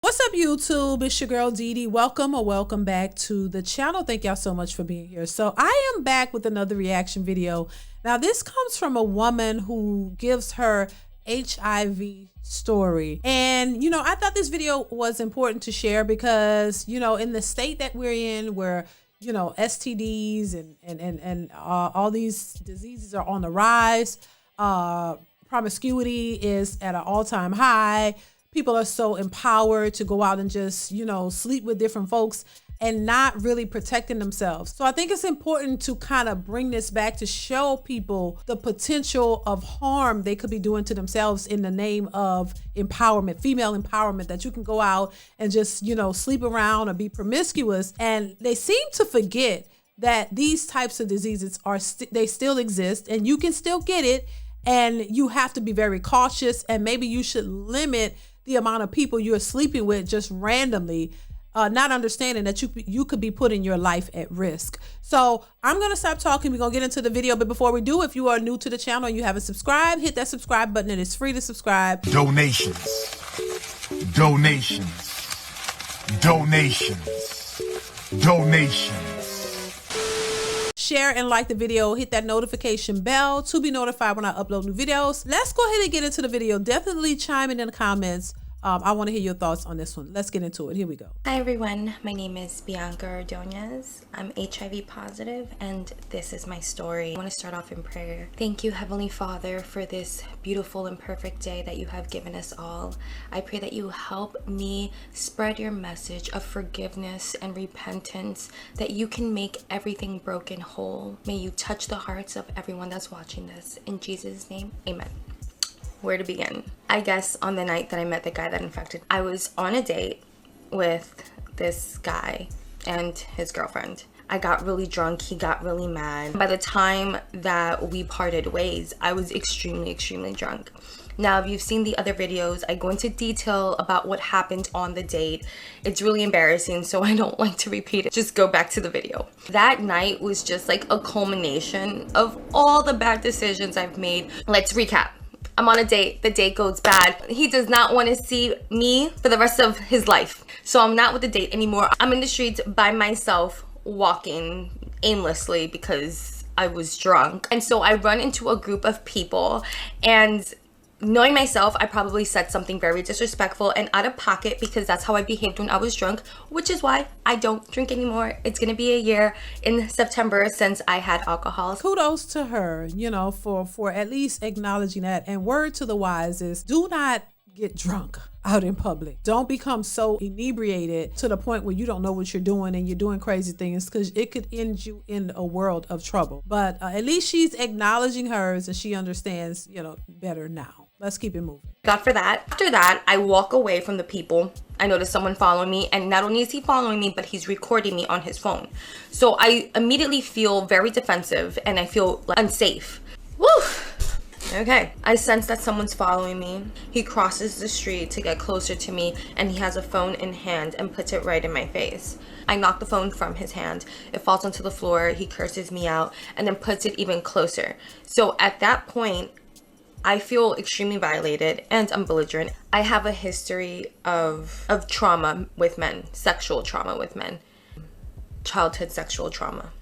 What's up, YouTube? It's your girl DeeDee. Welcome back to the channel. Thank y'all so much for being here. So I am back with another reaction video. Now this comes from a woman who gives her HIV story. And you know, I thought this video was important to share because, you know, in the state that we're in, where, you know, STDs and all these diseases are on the rise, promiscuity is at an all-time high. People are so empowered to go out and just, you know, sleep with different folks and not really protecting themselves. So I think it's important to kind of bring this back to show people the potential of harm they could be doing to themselves in the name of empowerment, female empowerment, that you can go out and just, you know, sleep around or be promiscuous. And they seem to forget that these types of diseases are, they still exist and you can still get it. And you have to be very cautious, and maybe you should limit the amount of people you're sleeping with just randomly, not understanding that you could be putting your life at risk. So I'm going to stop talking. We're going to get into the video. But before we do, if you are new to the channel and you haven't subscribed, hit that subscribe button. It is free to subscribe. Donations. Share and like the video, hit that notification bell to be notified when I upload new videos. Let's go ahead and get into the video. Definitely chime in the comments. I want to hear your thoughts on this one. Let's get into it. Here we go. Hi everyone, my name is Bianca Ordonez. I'm HIV positive and this is my story. I want to start off in prayer. Thank you, Heavenly Father, for this beautiful and perfect day that you have given us all. I pray that you help me spread your message of forgiveness and repentance, that you can make everything broken whole. May you touch the hearts of everyone that's watching this. In Jesus' name, amen. Where to begin? I guess on the night that I met the guy that infected, I was on a date with this guy and his girlfriend. I got really drunk, he got really mad. By the time that we parted ways, I was extremely drunk. Now, if you've seen the other videos, I go into detail about what happened on the date. It's really embarrassing, so I don't like to repeat it. Just go back to the video. That night was just like a culmination of all the bad decisions I've made. Let's recap. I'm on a date, the date goes bad. He does not want to see me for the rest of his life. So I'm not with the date anymore. I'm in the streets by myself, walking aimlessly because I was drunk. And so I run into a group of people, and knowing myself, I probably said something very disrespectful and out of pocket because that's how I behaved when I was drunk, which is why I don't drink anymore. It's gonna be a year in September since I had alcohol. Kudos to her, you know, for at least acknowledging that. And word to the wise is, do not get drunk out in public. Don't become so inebriated to the point where you don't know what you're doing and you're doing crazy things, because it could end you in a world of trouble. But at least she's acknowledging hers and she understands, you know, better now. Let's keep it moving. God for that. After that, I walk away from the people. I notice someone following me, and not only is he following me, but he's recording me on his phone. So I immediately feel very defensive and I feel unsafe. Woo! Okay, I sense that someone's following me. He crosses the street to get closer to me, and he has a phone in hand and puts it right in my face. I knock the phone from his hand. It falls onto the floor. He curses me out and then puts it even closer. So at that point, I feel extremely violated and I'm belligerent. I have a history of trauma with men, sexual trauma with men, childhood sexual trauma.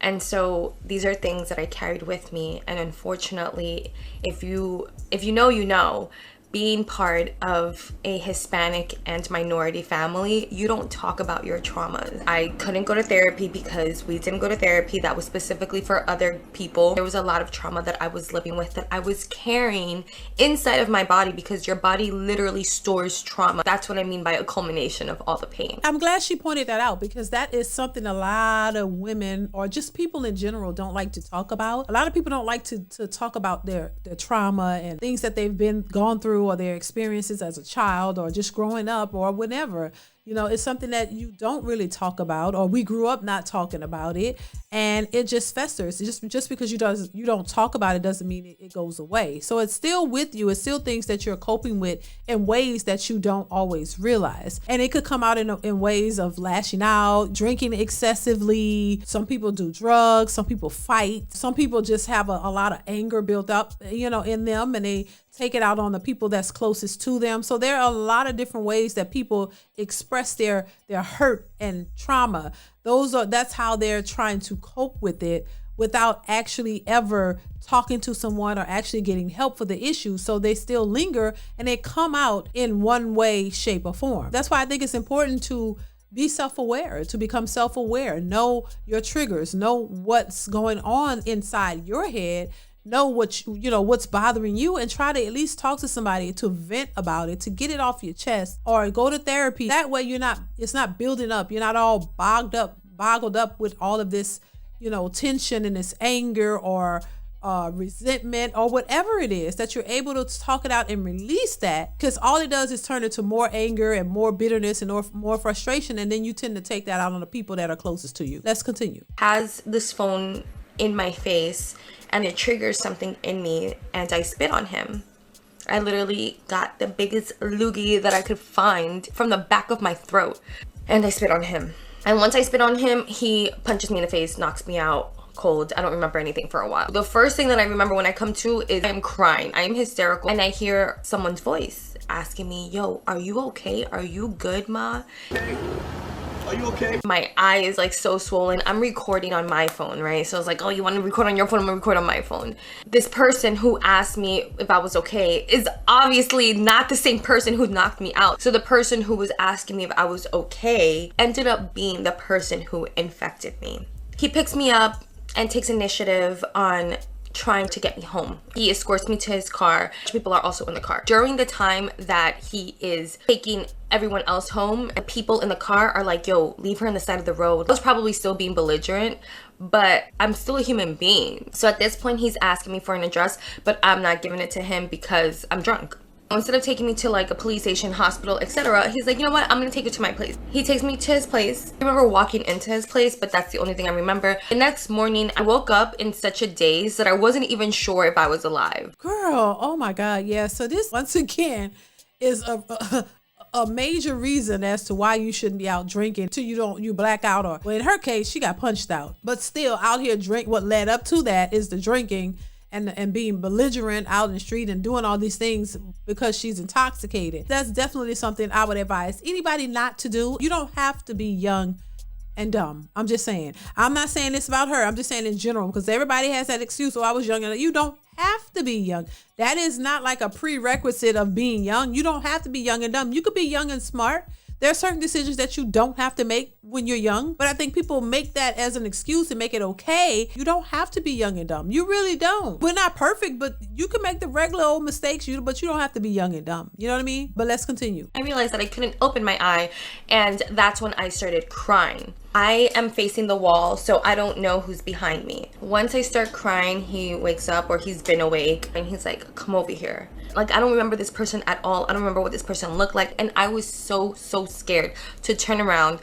And so these are things that I carried with me. And unfortunately, if you know, you know, being part of a Hispanic and minority family, you don't talk about your traumas. I couldn't go to therapy because we didn't go to therapy. That was specifically for other people. There was a lot of trauma that I was living with, that I was carrying inside of my body, because your body literally stores trauma. That's what I mean by a culmination of all the pain. I'm glad she pointed that out, because that is something a lot of women, or just people in general, don't like to talk about. A lot of people don't like to talk about their trauma and things that they've gone through, or their experiences as a child or just growing up or whenever. It's something that you don't really talk about, or we grew up not talking about it, and it just festers. Just because you don't talk about it doesn't mean it goes away. So it's still with you. It's still things that you're coping with in ways that you don't always realize. And it could come out in ways of lashing out, drinking excessively. Some people do drugs. Some people fight. Some people just have a lot of anger built up, in them, and they take it out on the people that's closest to them. So there are a lot of different ways that people express their hurt and trauma. That's how they're trying to cope with it without actually ever talking to someone or actually getting help for the issue. So they still linger and they come out in one way, shape, or form. That's why I think it's important to be self-aware, to become self-aware, know your triggers, know what's going on inside your head, know what's bothering you, and try to at least talk to somebody to vent about it, to get it off your chest, or go to therapy. That way it's not building up. You're not all boggled up with all of this, tension and this anger or resentment or whatever it is, that you're able to talk it out and release that, because all it does is turn into more anger and more bitterness and more frustration, and then you tend to take that out on the people that are closest to you. Let's continue. Has this phone in my face and it triggers something in me and I spit on him. I literally got the biggest loogie that I could find from the back of my throat and I spit on him. And once I spit on him, he punches me in the face, knocks me out cold. I don't remember anything for a while. The first thing that I remember when I come to is I'm crying. I am hysterical, and I hear someone's voice asking me, "Yo, are you okay? Are you good, Ma?" Are you okay? My eye is like so swollen. I'm recording on my phone, right? So I was like, oh, you want to record on your phone? I'm gonna record on my phone. This person who asked me if I was okay is obviously not the same person who knocked me out. So the person who was asking me if I was okay ended up being the person who infected me. He picks me up and takes initiative on trying to get me home. He escorts me to his car. People are also in the car. During the time that he is taking everyone else home, and people in the car are like, yo, leave her on the side of the road. I was probably still being belligerent, but I'm still a human being. So at this point, he's asking me for an address, but I'm not giving it to him because I'm drunk. Instead of taking me to like a police station, hospital, etc., he's like, you know what, I'm gonna take you to my place. He takes me to his place. I remember walking into his place, but that's the only thing I remember. The next morning, I woke up in such a daze that I wasn't even sure if I was alive. Girl, oh my God, yeah. So this, once again, is a major reason as to why you shouldn't be out drinking till you black out, or well, in her case, she got punched out. But still out here what led up to that is the drinking and being belligerent out in the street and doing all these things because she's intoxicated. That's definitely something I would advise anybody not to do. You don't have to be young and dumb. I'm just saying. I'm not saying this about her. I'm just saying in general, because everybody has that excuse. Oh, I was young. And you don't have to be young. That is not like a prerequisite of being young. You don't have to be young and dumb. You could be young and smart. There are certain decisions that you don't have to make when you're young, but I think people make that as an excuse and make it okay. You don't have to be young and dumb. You really don't. We're not perfect, but you can make the regular old mistakes, but you don't have to be young and dumb. You know what I mean? But let's continue. I realized that I couldn't open my eye, and that's when I started crying. I am facing the wall, so I don't know who's behind me. Once I start crying, he wakes up, or he's been awake, and he's like, come over here. Like, I don't remember this person at all. I don't remember what this person looked like. And I was so scared to turn around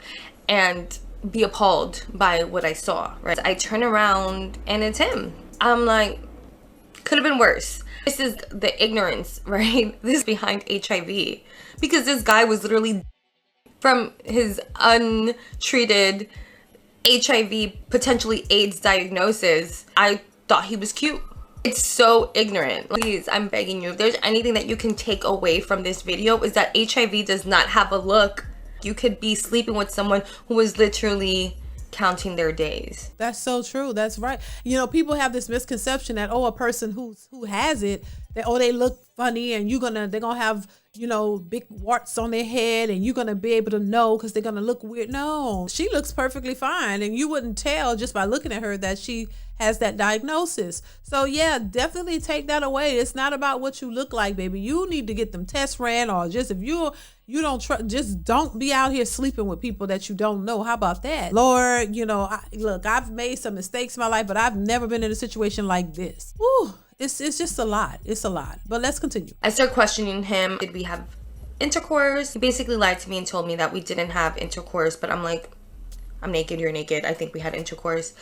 and be appalled by what I saw, right? I turn around and it's him. I'm like, could have been worse. This is the ignorance, right? This is behind HIV. Because this guy was literally from his untreated HIV, potentially AIDS diagnosis. I thought he was cute. It's so ignorant. Please, I'm begging you, if there's anything that you can take away from this video, is that HIV does not have a look. You could be sleeping with someone who is literally counting their days. That's so true. That's right. People have this misconception that, a person who has it, that, they look funny and they're gonna have, big warts on their head and you're gonna be able to know because they're gonna look weird. No, she looks perfectly fine, and you wouldn't tell just by looking at her that she has that diagnosis. So yeah, definitely take that away. It's not about what you look like, baby. You need to get them tests ran, or just if you don't trust, just don't be out here sleeping with people that you don't know. How about that? Lord, look, I've made some mistakes in my life, but I've never been in a situation like this. Woo, it's just a lot. It's a lot. But let's continue. I start questioning him. Did we have intercourse. He basically lied to me and told me that we didn't have intercourse, but I'm like, I'm naked, you're naked. I think we had intercourse.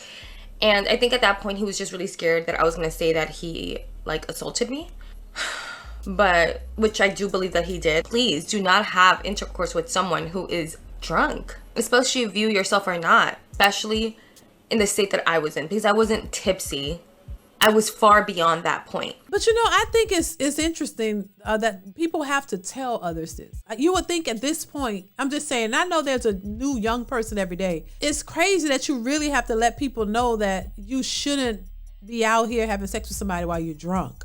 And I think at that point he was just really scared that I was gonna say that he like assaulted me. But which I do believe that he did. Please do not have intercourse with someone who is drunk, especially if you yourself are not, especially in the state that I was in, because I wasn't tipsy. I was far beyond that point. But you know, I think it's interesting that people have to tell others this. You would think at this point, I'm just saying, I know there's a new young person every day. It's crazy that you really have to let people know that you shouldn't be out here having sex with somebody while you're drunk.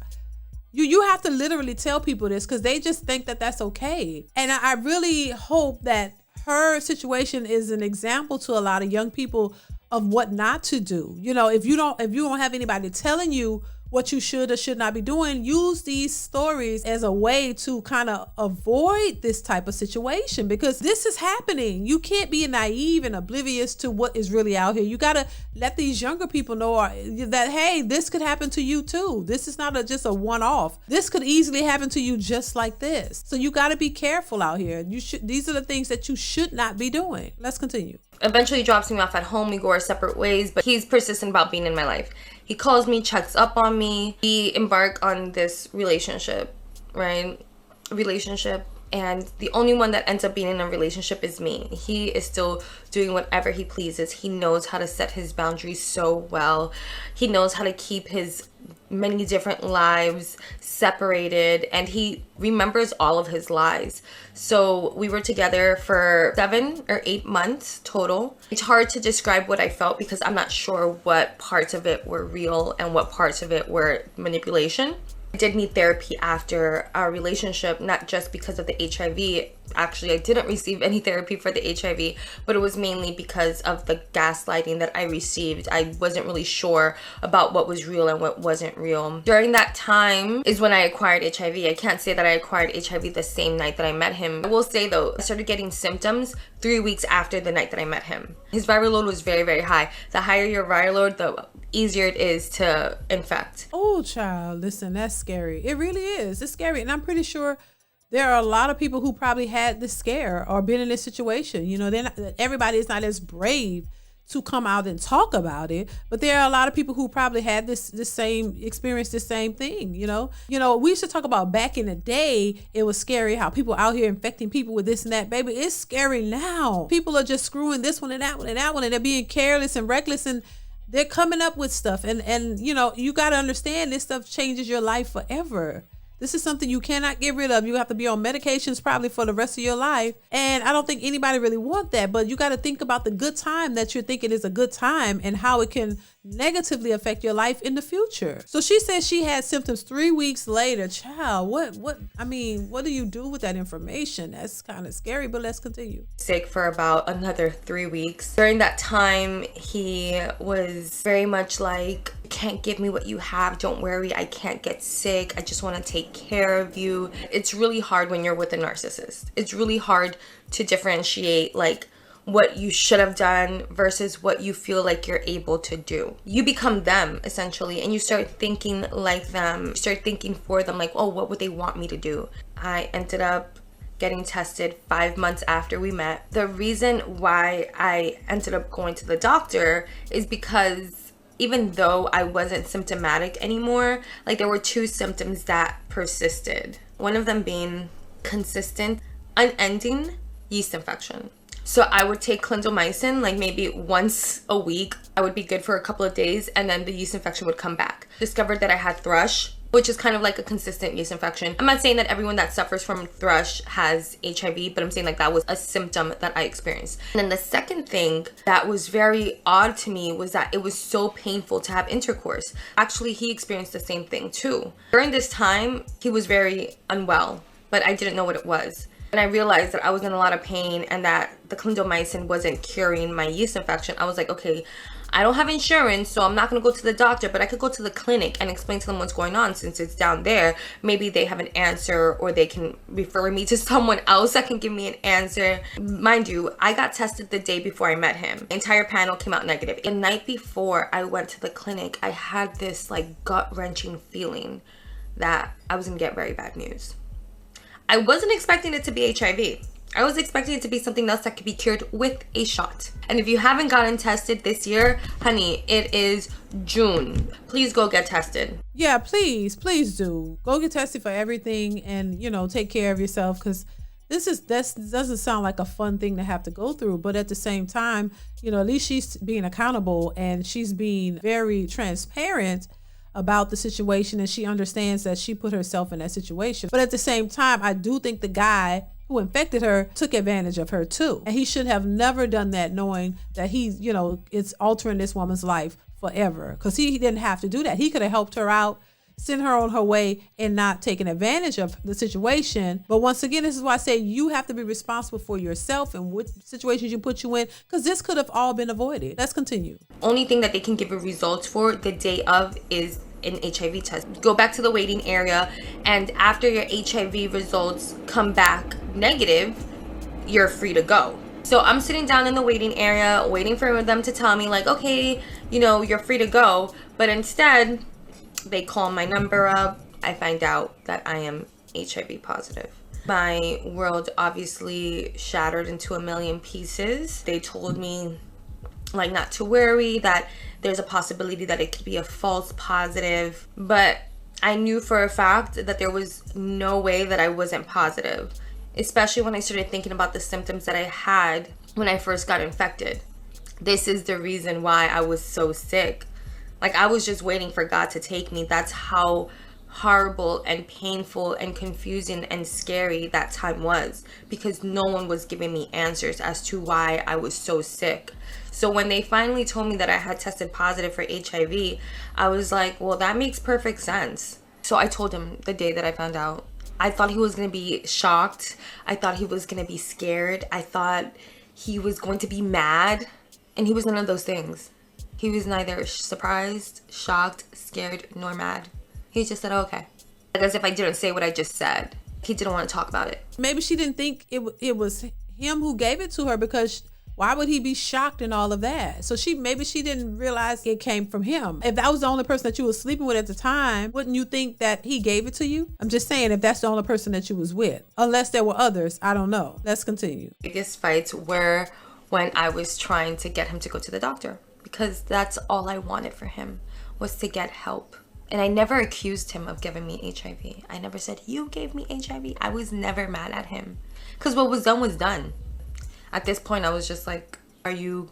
You have to literally tell people this because they just think that that's okay. And I really hope that her situation is an example to a lot of young people of what not to do. You know, if you don't have anybody telling you what you should or should not be doing, use these stories as a way to kind of avoid this type of situation, because this is happening. You can't be naive and oblivious to what is really out here. You got to let these younger people know that, hey, this could happen to you too. This is not just a one-off. This could easily happen to you just like this. So you got to be careful out here. These are the things that you should not be doing. Let's continue. Eventually drops me off at home. We go our separate ways, but he's persistent about being in my life. He calls me, checks up on me. We embark on this relationship, right? And the only one that ends up being in a relationship is me. He is still doing whatever he pleases. He knows how to set his boundaries so well. He knows how to keep his many different lives separated, and he remembers all of his lies. So we were together for 7 or 8 months total. It's hard to describe what I felt because I'm not sure what parts of it were real and what parts of it were manipulation. I did need therapy after our relationship, not just because of the HIV. Actually, I didn't receive any therapy for the HIV, but it was mainly because of the gaslighting that I received. I wasn't really sure about what was real and what wasn't real. During that time is when I acquired HIV. I can't say that I acquired HIV the same night that I met him. I will say though, I started getting symptoms 3 weeks after the night that I met him. His viral load was very, very high. The higher your viral load, the easier it is to infect. Oh, child, listen, that's scary. It really is. It's scary. And I'm pretty sure there are a lot of people who probably had this scare or been in this situation. You know, everybody is not as brave to come out and talk about it, but there are a lot of people who probably had this same experience, this same thing. You know, we used to talk about back in the day, it was scary how people out here infecting people with this and that. Baby, it's scary now. People are just screwing this one and that one and that one, and they're being careless and reckless, and they're coming up with stuff. And you know, you got to understand, this stuff changes your life forever. This is something you cannot get rid of. You have to be on medications probably for the rest of your life. And I don't think anybody really want that, but you got to think about the good time that you're thinking is a good time and how it can negatively affect your life in the future. So she says she had symptoms 3 weeks later. Child, what do you do with that information? That's kind of scary, but let's continue. Sick for about another 3 weeks. During that time, he was very much like, you can't give me what you have. Don't worry, I can't get sick. I just want to take care of you. It's really hard when you're with a narcissist. It's really hard to differentiate like what you should have done versus what you feel like you're able to do. You become them essentially, and you start thinking like them. You start thinking for them, like, oh, what would they want me to do? I ended up getting tested 5 months after we met. The reason why I ended up going to the doctor is because even though I wasn't symptomatic anymore, like there were 2 symptoms that persisted. One of them being consistent, unending yeast infection. So I would take clindamycin like maybe once a week. I would be good for a couple of days, and then the yeast infection would come back. Discovered that I had thrush, which is kind of like a consistent yeast infection. I'm not saying that everyone that suffers from thrush has HIV, but I'm saying like that was a symptom that I experienced. And then the second thing that was very odd to me was that it was so painful to have intercourse. Actually, he experienced the same thing too. During this time, he was very unwell, but I didn't know what it was. And I realized that I was in a lot of pain and that the clindamycin wasn't curing my yeast infection. I was like, okay, I don't have insurance, so I'm not going to go to the doctor, but I could go to the clinic and explain to them what's going on since it's down there. Maybe they have an answer, or they can refer me to someone else that can give me an answer. Mind you, I got tested the day before I met him. The entire panel came out negative. The night before I went to the clinic, I had this like gut-wrenching feeling that I was going to get very bad news. I wasn't expecting it to be HIV. I was expecting it to be something else that could be cured with a shot. And if you haven't gotten tested this year, honey, it is June. Please go get tested. Yeah, please do. Go get tested for everything and, take care of yourself, because this doesn't sound like a fun thing to have to go through. But at the same time, at least she's being accountable and she's being very transparent about the situation, and she understands that she put herself in that situation. But at the same time, I do think the guy who infected her took advantage of her too. And he should have never done that, knowing that he's, it's altering this woman's life forever, because he didn't have to do that. He could have helped her out, sent her on her way, and not taken advantage of the situation. But once again, this is why I say you have to be responsible for yourself and what situations you put you in, because this could have all been avoided. Let's continue. Only thing that they can give you results for the day of is an HIV test. Go back to the waiting area, and after your HIV results come back negative, you're free to go. So I'm sitting down in the waiting area waiting for them to tell me, like, okay, you're free to go. But instead, they call my number up. I find out that I am HIV positive. My world obviously shattered into a million pieces. They told me, like, not to worry, that there's a possibility that it could be a false positive. But I knew for a fact that there was no way that I wasn't positive, especially when I started thinking about the symptoms that I had when I first got infected. This is the reason why I was so sick. Like, I was just waiting for God to take me. That's how horrible and painful and confusing and scary that time was, because no one was giving me answers as to why I was so sick. So when they finally told me that I had tested positive for HIV, I was like, well, that makes perfect sense. So I told him the day that I found out. I thought he was going to be shocked. I thought he was going to be scared. I thought he was going to be mad. And he was none of those things. He was neither surprised, shocked, scared, nor mad. He just said, oh, okay. Like, as if I didn't say what I just said. He didn't want to talk about it. Maybe she didn't think it was him who gave it to her, because why would he be shocked and all of that? So maybe she didn't realize it came from him. If that was the only person that you were sleeping with at the time, wouldn't you think that he gave it to you? I'm just saying, if that's the only person that you was with, unless there were others, I don't know. Let's continue. Biggest fights were when I was trying to get him to go to the doctor, because that's all I wanted for him, was to get help. And I never accused him of giving me HIV. I never said, you gave me HIV. I was never mad at him, because what was done was done. At this point, I was just like, are you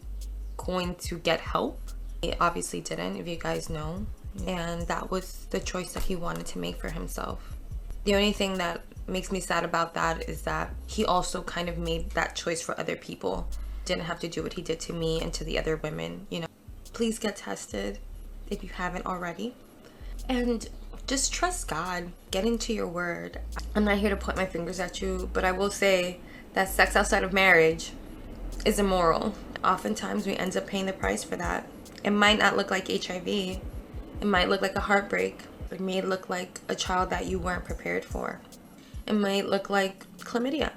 going to get help? He obviously didn't, if you guys know. And that was the choice that he wanted to make for himself. The only thing that makes me sad about that is that he also kind of made that choice for other people. Didn't have to do what he did to me and to the other women, Please get tested if you haven't already. And just trust God. Get into your word. I'm not here to point my fingers at you, but I will say that sex outside of marriage is immoral. Oftentimes we end up paying the price for that. It might not look like HIV. It might look like a heartbreak. It may look like a child that you weren't prepared for. It might look like chlamydia.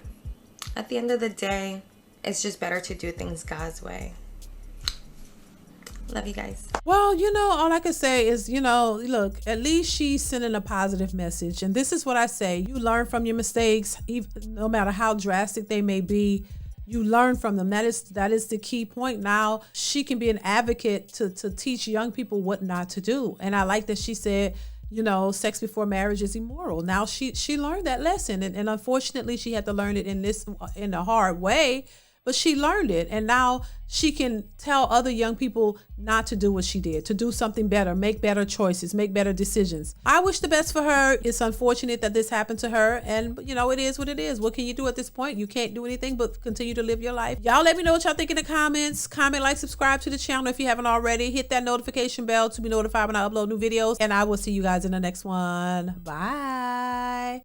At the end of the day, it's just better to do things God's way. Love you guys. Well, all I can say is, look, at least she's sending a positive message. And this is what I say. You learn from your mistakes, even, no matter how drastic they may be. You learn from them. That is the key point. Now she can be an advocate to teach young people what not to do. And I like that she said, sex before marriage is immoral. Now she learned that lesson. And unfortunately, she had to learn it in a hard way. But she learned it, and now she can tell other young people not to do what she did, to do something better, make better choices, make better decisions. I wish the best for her. It's unfortunate that this happened to her, and it is what it is. What can you do at this point? You can't do anything but continue to live your life. Y'all let me know what y'all think in the comments. Comment, like, subscribe to the channel if you haven't already. Hit that notification bell to be notified when I upload new videos, and I will see you guys in the next one. Bye.